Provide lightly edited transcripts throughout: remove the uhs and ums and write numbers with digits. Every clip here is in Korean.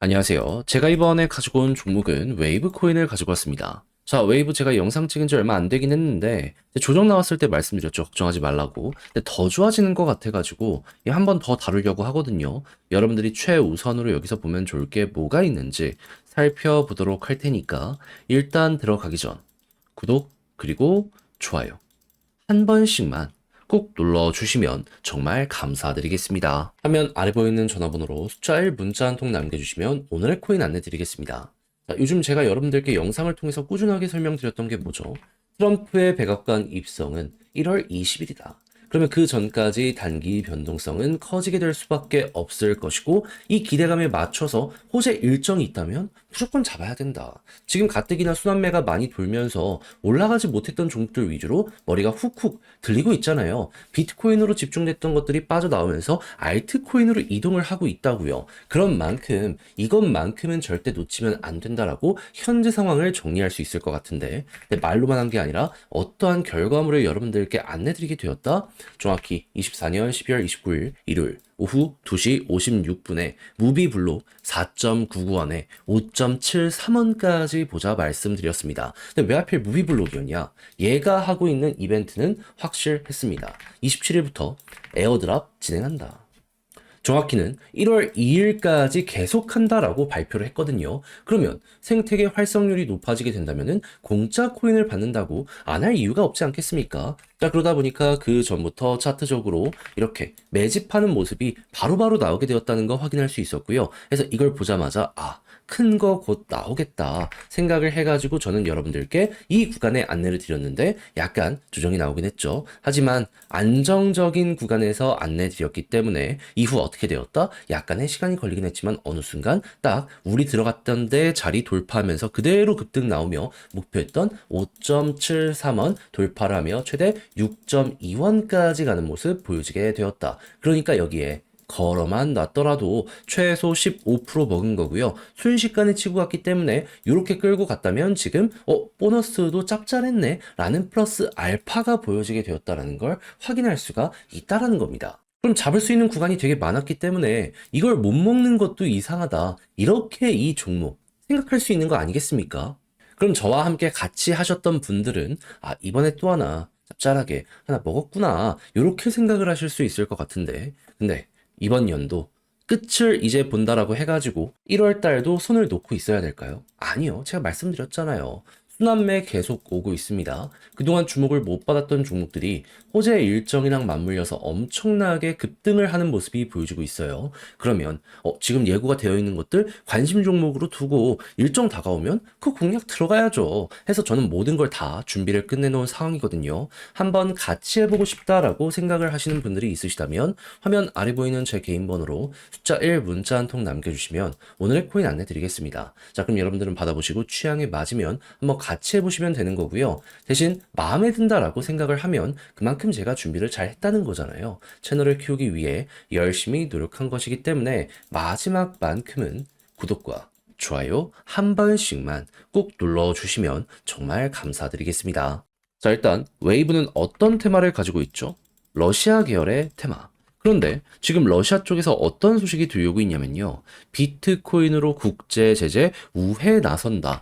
안녕하세요. 제가 이번에 가지고 온 종목은 웨이브 코인을 가지고 왔습니다. 자, 웨이브 제가 영상 찍은 지 얼마 안 되긴 했는데 조정 나왔을 때 말씀드렸죠. 걱정하지 말라고. 근데 더 좋아지는 것 같아가지고 한 번 더 다루려고 하거든요. 여러분들이 최우선으로 여기서 보면 좋을 게 뭐가 있는지 살펴보도록 할 테니까 일단 들어가기 전 구독 그리고 좋아요 한 번씩만 꼭 눌러주시면 정말 감사드리겠습니다. 화면 아래 보이는 전화번호로 숫자 1 문자 한 통 남겨주시면 오늘의 코인 안내 드리겠습니다. 자, 요즘 제가 여러분들께 영상을 통해서 꾸준하게 설명드렸던 게 뭐죠? 트럼프의 백악관 입성은 1월 20일이다. 그러면 그 전까지 단기 변동성은 커지게 될 수밖에 없을 것이고 이 기대감에 맞춰서 호재 일정이 있다면 무조건 잡아야 된다. 지금 가뜩이나 순환매가 많이 돌면서 올라가지 못했던 종목들 위주로 머리가 훅훅 들리고 있잖아요. 비트코인으로 집중됐던 것들이 빠져나오면서 알트코인으로 이동을 하고 있다고요. 그런 만큼 이것만큼은 절대 놓치면 안 된다라고 현재 상황을 정리할 수 있을 것 같은데 말로만 한 게 아니라 어떠한 결과물을 여러분들께 안내드리게 되었다. 정확히 24년 12월 29일 일요일 오후 2시 56분에 무비블로 4.99원에 5.73원까지 보자 말씀드렸습니다. 근데 왜 하필 무비블록이었냐? 얘가 하고 있는 이벤트는 확실했습니다. 27일부터 에어드랍 진행한다. 정확히는 1월 2일까지 계속한다라고 발표를 했거든요. 그러면 생태계 활성률이 높아지게 된다면은 공짜 코인을 받는다고 안 할 이유가 없지 않겠습니까? 자, 그러다 보니까 그 전부터 차트적으로 이렇게 매집하는 모습이 바로바로 나오게 되었다는 거 확인할 수 있었고요. 그래서 이걸 보자마자 큰 거 곧 나오겠다 생각을 해가지고 저는 여러분들께 이 구간에 안내를 드렸는데 약간 조정이 나오긴 했죠. 하지만 안정적인 구간에서 안내 드렸기 때문에 이후 어떻게 되었다? 약간의 시간이 걸리긴 했지만 어느 순간 딱 우리 들어갔던 데 자리 돌파하면서 그대로 급등 나오며 목표했던 5.73원 돌파를 하며 최대 6.2원까지 가는 모습 보여지게 되었다. 그러니까 여기에 걸어만 놨더라도 최소 15% 먹은 거고요. 순식간에 치고 갔기 때문에 이렇게 끌고 갔다면 지금 보너스도 짭짤했네 라는 플러스 알파가 보여지게 되었다는 걸 확인할 수가 있다라는 겁니다. 그럼 잡을 수 있는 구간이 되게 많았기 때문에 이걸 못 먹는 것도 이상하다. 이렇게 이 종목 생각할 수 있는 거 아니겠습니까? 그럼 저와 함께 같이 하셨던 분들은 이번에 또 하나 짭짤하게 하나 먹었구나 이렇게 생각을 하실 수 있을 것 같은데 근데 이번 연도 끝을 이제 본다라고 해가지고 1월 달도 손을 놓고 있어야 될까요? 아니요. 제가 말씀드렸잖아요. 순환매 계속 오고 있습니다. 그동안 주목을 못 받았던 종목들이 호재 일정이랑 맞물려서 엄청나게 급등을 하는 모습이 보여지고 있어요. 그러면 지금 예고가 되어 있는 것들 관심 종목으로 두고 일정 다가오면 그 공략 들어가야죠. 해서 저는 모든 걸 다 준비를 끝내놓은 상황이거든요. 한번 같이 해보고 싶다라고 생각을 하시는 분들이 있으시다면 화면 아래 보이는 제 개인 번호로 숫자 1 문자 한 통 남겨주시면 오늘의 코인 안내 드리겠습니다. 자, 그럼 여러분들은 받아보시고 취향에 맞으면 한번 같이 해보시면 되는 거고요. 대신 마음에 든다라고 생각을 하면 그만큼 제가 준비를 잘 했다는 거잖아요. 채널을 키우기 위해 열심히 노력한 것이기 때문에 마지막만큼은 구독과 좋아요 한 번씩만 꼭 눌러주시면 정말 감사드리겠습니다. 자, 일단 웨이브는 어떤 테마를 가지고 있죠? 러시아 계열의 테마. 그런데 지금 러시아 쪽에서 어떤 소식이 들려오고 있냐면요. 비트코인으로 국제 제재 우회에 나선다.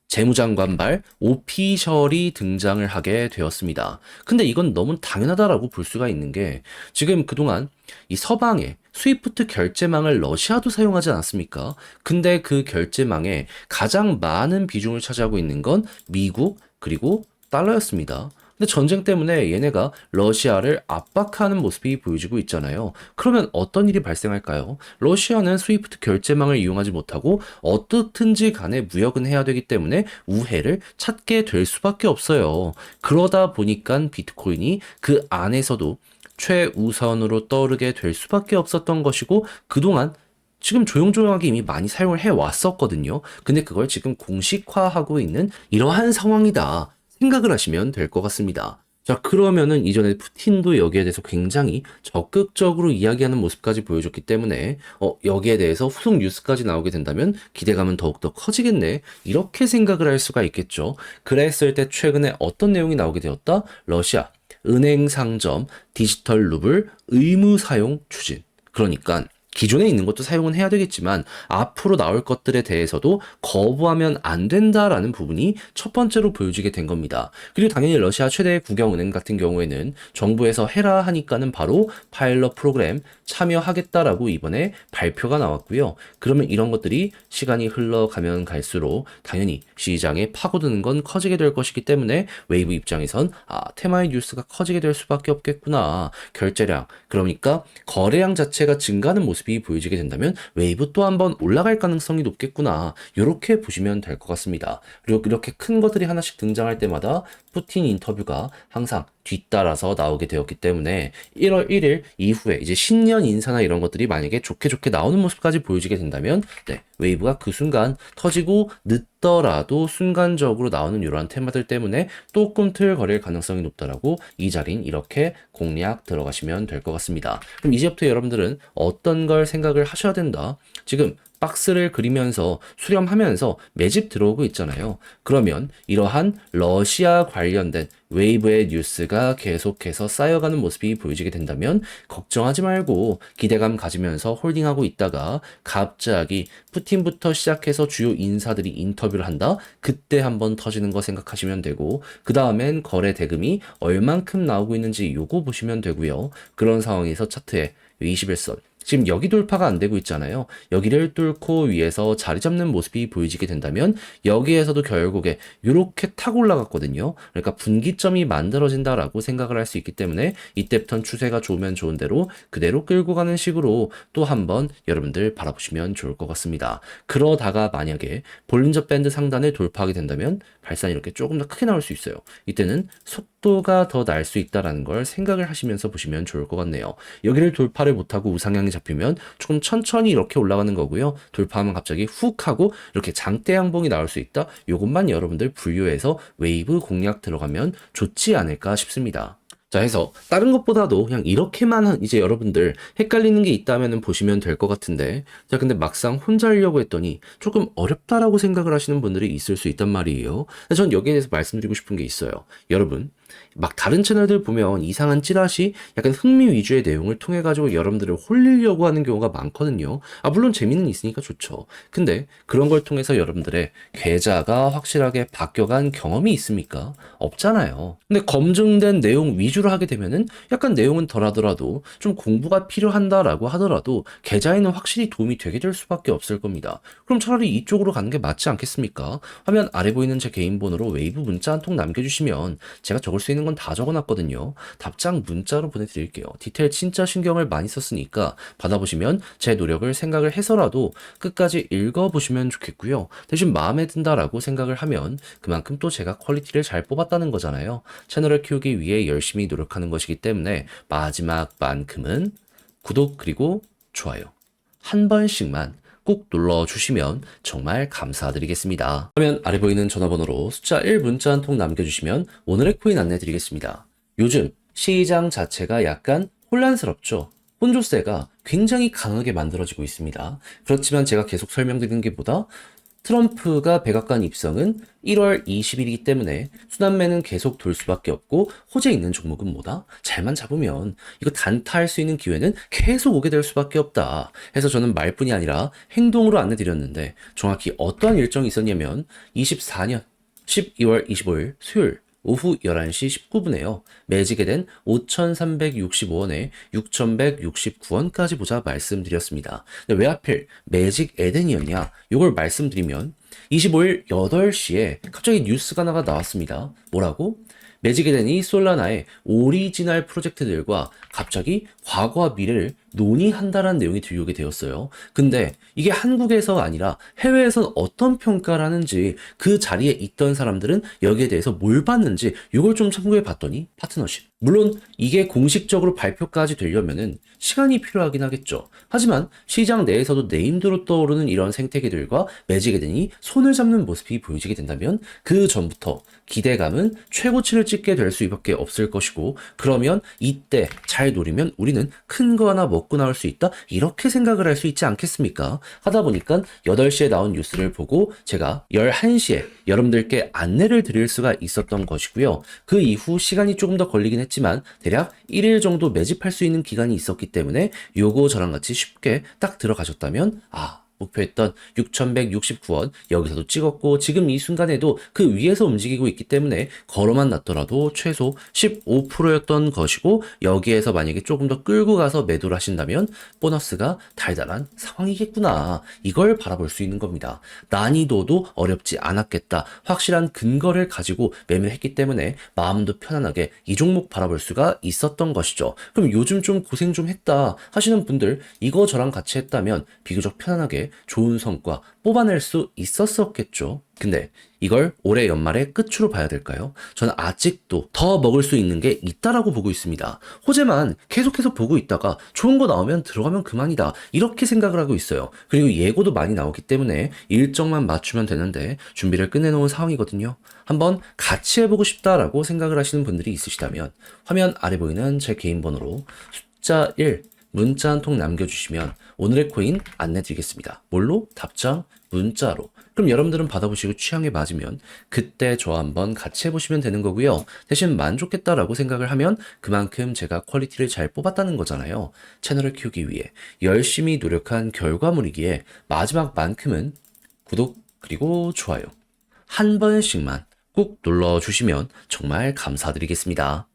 재무장관발 오피셜이 등장을 하게 되었습니다. 근데 이건 너무 당연하다라고 볼 수가 있는 게 지금 그동안 이 서방의 스위프트 결제망을 러시아도 사용하지 않았습니까? 근데 그 결제망에 가장 많은 비중을 차지하고 있는 건 미국 그리고 달러였습니다. 근데 전쟁 때문에 얘네가 러시아를 압박하는 모습이 보여지고 있잖아요. 그러면 어떤 일이 발생할까요? 러시아는 스위프트 결제망을 이용하지 못하고 어떻든지 간에 무역은 해야 되기 때문에 우회를 찾게 될 수밖에 없어요. 그러다 보니까 비트코인이 그 안에서도 최우선으로 떠오르게 될 수밖에 없었던 것이고 그동안 지금 조용조용하게 이미 많이 사용을 해왔었거든요. 근데 그걸 지금 공식화하고 있는 이러한 상황이다. 생각을 하시면 될 것 같습니다. 자, 그러면은 이전에 푸틴도 여기에 대해서 굉장히 적극적으로 이야기하는 모습까지 보여줬기 때문에 여기에 대해서 후속 뉴스까지 나오게 된다면 기대감은 더욱더 커지겠네. 이렇게 생각을 할 수가 있겠죠. 그랬을 때 최근에 어떤 내용이 나오게 되었다? 러시아 은행 상점 디지털 루블 의무 사용 추진. 그러니까 기존에 있는 것도 사용은 해야 되겠지만 앞으로 나올 것들에 대해서도 거부하면 안 된다라는 부분이 첫 번째로 보여지게 된 겁니다. 그리고 당연히 러시아 최대 국영은행 같은 경우에는 정부에서 해라 하니까는 바로 파일럿 프로그램 참여하겠다라고 이번에 발표가 나왔고요. 그러면 이런 것들이 시간이 흘러가면 갈수록 당연히 시장에 파고드는 건 커지게 될 것이기 때문에 웨이브 입장에선 테마의 뉴스가 커지게 될 수밖에 없겠구나. 결제량, 그러니까 거래량 자체가 증가하는 모습이 보여지게 된다면 웨이브 또 한번 올라갈 가능성이 높겠구나. 이렇게 보시면 될 것 같습니다. 그리고 이렇게 큰 것들이 하나씩 등장할 때마다 푸틴 인터뷰가 항상 뒤따라서 나오게 되었기 때문에 1월 1일 이후에 이제 신년 인사나 이런 것들이 만약에 좋게 나오는 모습까지 보여지게 된다면 웨이브가 그 순간 터지고 늦더라도 순간적으로 나오는 이러한 테마들 때문에 또 꿈틀거릴 가능성이 높다라고 이 자리는 이렇게 공략 들어가시면 될 것 같습니다. 그럼 이제부터 여러분들은 어떤 걸 생각을 하셔야 된다. 지금 박스를 그리면서 수렴하면서 매집 들어오고 있잖아요. 그러면 이러한 러시아 관련된 웨이브의 뉴스가 계속해서 쌓여가는 모습이 보여지게 된다면 걱정하지 말고 기대감 가지면서 홀딩하고 있다가 갑자기 푸틴부터 시작해서 주요 인사들이 인터뷰를 한다? 그때 한번 터지는 거 생각하시면 되고 그 다음엔 거래 대금이 얼만큼 나오고 있는지 요거 보시면 되고요. 그런 상황에서 차트에 21선 지금 여기 돌파가 안 되고 있잖아요. 여기를 뚫고 위에서 자리 잡는 모습이 보여지게 된다면 여기에서도 결국에 이렇게 타고 올라갔거든요. 그러니까 분기점이 만들어진다라고 생각을 할 수 있기 때문에 이때부터는 추세가 좋으면 좋은 대로 그대로 끌고 가는 식으로 또 한번 여러분들 바라보시면 좋을 것 같습니다. 그러다가 만약에 볼린저 밴드 상단을 돌파하게 된다면 발산이 이렇게 조금 더 크게 나올 수 있어요. 이때는 속도가 더 날 수 있다라는 걸 생각을 하시면서 보시면 좋을 것 같네요. 여기를 돌파를 못하고 우상향이 잡히면 조금 천천히 이렇게 올라가는 거고요. 돌파하면 갑자기 훅 하고 이렇게 장대 양봉이 나올 수 있다. 이것만 여러분들 분류해서 웨이브 공략 들어가면 좋지 않을까 싶습니다. 자, 해서 다른 것보다도 그냥 이렇게만 이제 여러분들 헷갈리는 게 있다면 보시면 될 것 같은데, 자, 근데 막상 혼자 하려고 했더니 조금 어렵다라고 생각을 하시는 분들이 있을 수 있단 말이에요. 전 여기에 대해서 말씀드리고 싶은 게 있어요. 여러분, 막 다른 채널들 보면 이상한 찌라시, 약간 흥미 위주의 내용을 통해 가지고 여러분들을 홀리려고 하는 경우가 많거든요. 물론 재미는 있으니까 좋죠. 근데 그런 걸 통해서 여러분들의 계좌가 확실하게 바뀌어간 경험이 있습니까? 없잖아요. 근데 검증된 내용 위주로 하게 되면은 약간 내용은 덜하더라도 좀 공부가 필요한다라고 하더라도 계좌에는 확실히 도움이 되게 될 수밖에 없을 겁니다. 그럼 차라리 이쪽으로 가는 게 맞지 않겠습니까? 화면 아래 보이는 제 개인 번호로 웨이브 문자 한 통 남겨주시면 제가 적을 수 있는 건 다 적어놨거든요. 답장 문자로 보내드릴게요. 디테일 진짜 신경을 많이 썼으니까 받아보시면 제 노력을 생각을 해서라도 끝까지 읽어보시면 좋겠고요. 대신 마음에 든다라고 생각을 하면 그만큼 또 제가 퀄리티를 잘 뽑았다는 거잖아요. 채널을 키우기 위해 열심히 노력하는 것이기 때문에 마지막만큼은 구독 그리고 좋아요 한 번씩만 꼭 눌러주시면 정말 감사드리겠습니다. 화면 아래 보이는 전화번호로 숫자 1 문자 한 통 남겨주시면 오늘의 코인 안내 드리겠습니다. 요즘 시장 자체가 약간 혼란스럽죠. 혼조세가 굉장히 강하게 만들어지고 있습니다. 그렇지만 제가 계속 설명드리는 게 뭐다? 트럼프가 백악관 입성은 1월 20일이기 때문에 순환매는 계속 돌 수밖에 없고 호재 있는 종목은 뭐다? 잘만 잡으면 이거 단타할 수 있는 기회는 계속 오게 될 수밖에 없다. 해서 저는 말뿐이 아니라 행동으로 안내드렸는데 정확히 어떠한 일정이 있었냐면 24년 12월 25일 수요일 오후 11시 19분에요. 매지게 된 5,365원에 6,169원까지 보자 말씀드렸습니다. 근데 왜 하필 매직 에덴이었냐? 이걸 말씀드리면 25일 8시에 갑자기 뉴스가 나왔습니다. 뭐라고? 매직 에덴이 솔라나의 오리지널 프로젝트들과 갑자기 과거와 미래를 논의한다라는 내용이 들려오게 되었어요. 근데 이게 한국에서 아니라 해외에선 어떤 평가를 하는지 그 자리에 있던 사람들은 여기에 대해서 뭘 봤는지 이걸 좀 참고해 봤더니 파트너십. 물론 이게 공식적으로 발표까지 되려면은 시간이 필요하긴 하겠죠. 하지만 시장 내에서도 네임드로 떠오르는 이런 생태계들과 매직 에덴이 손을 잡는 모습이 보여지게 된다면 그 전부터 기대감은 최고치를 찍게 될 수밖에 없을 것이고 그러면 이때 잘 노리면 우리는 큰 거 하나 먹을 먹고 나올 수 있다? 이렇게 생각을 할 수 있지 않겠습니까? 하다 보니까 8시에 나온 뉴스를 보고 제가 11시에 여러분들께 안내를 드릴 수가 있었던 것이고요. 그 이후 시간이 조금 더 걸리긴 했지만 대략 1일 정도 매집할 수 있는 기간이 있었기 때문에 요거 저랑 같이 쉽게 딱 들어가셨다면 목표했던 6,169원 여기서도 찍었고 지금 이 순간에도 그 위에서 움직이고 있기 때문에 걸어만 놨더라도 최소 15%였던 것이고 여기에서 만약에 조금 더 끌고 가서 매도를 하신다면 보너스가 달달한 상황이겠구나. 이걸 바라볼 수 있는 겁니다. 난이도도 어렵지 않았겠다. 확실한 근거를 가지고 매매를 했기 때문에 마음도 편안하게 이 종목 바라볼 수가 있었던 것이죠. 그럼 요즘 좀 고생 좀 했다 하시는 분들 이거 저랑 같이 했다면 비교적 편안하게 좋은 성과 뽑아낼 수 있었었겠죠. 근데 이걸 올해 연말의 끝으로 봐야 될까요? 저는 아직도 더 먹을 수 있는 게 있다라고 보고 있습니다. 호재만 계속해서 보고 있다가 좋은 거 나오면 들어가면 그만이다. 이렇게 생각을 하고 있어요. 그리고 예고도 많이 나오기 때문에 일정만 맞추면 되는데 준비를 끝내놓은 상황이거든요. 한번 같이 해보고 싶다라고 생각을 하시는 분들이 있으시다면 화면 아래 보이는 제 개인 번호로 숫자 1 문자 한 통 남겨주시면 오늘의 코인 안내드리겠습니다. 뭘로? 답장 문자로. 그럼 여러분들은 받아보시고 취향에 맞으면 그때 저와 한번 같이 해보시면 되는 거고요. 대신 만족했다라고 생각을 하면 그만큼 제가 퀄리티를 잘 뽑았다는 거잖아요. 채널을 키우기 위해 열심히 노력한 결과물이기에 마지막만큼은 구독 그리고 좋아요 한 번씩만 꼭 눌러주시면 정말 감사드리겠습니다.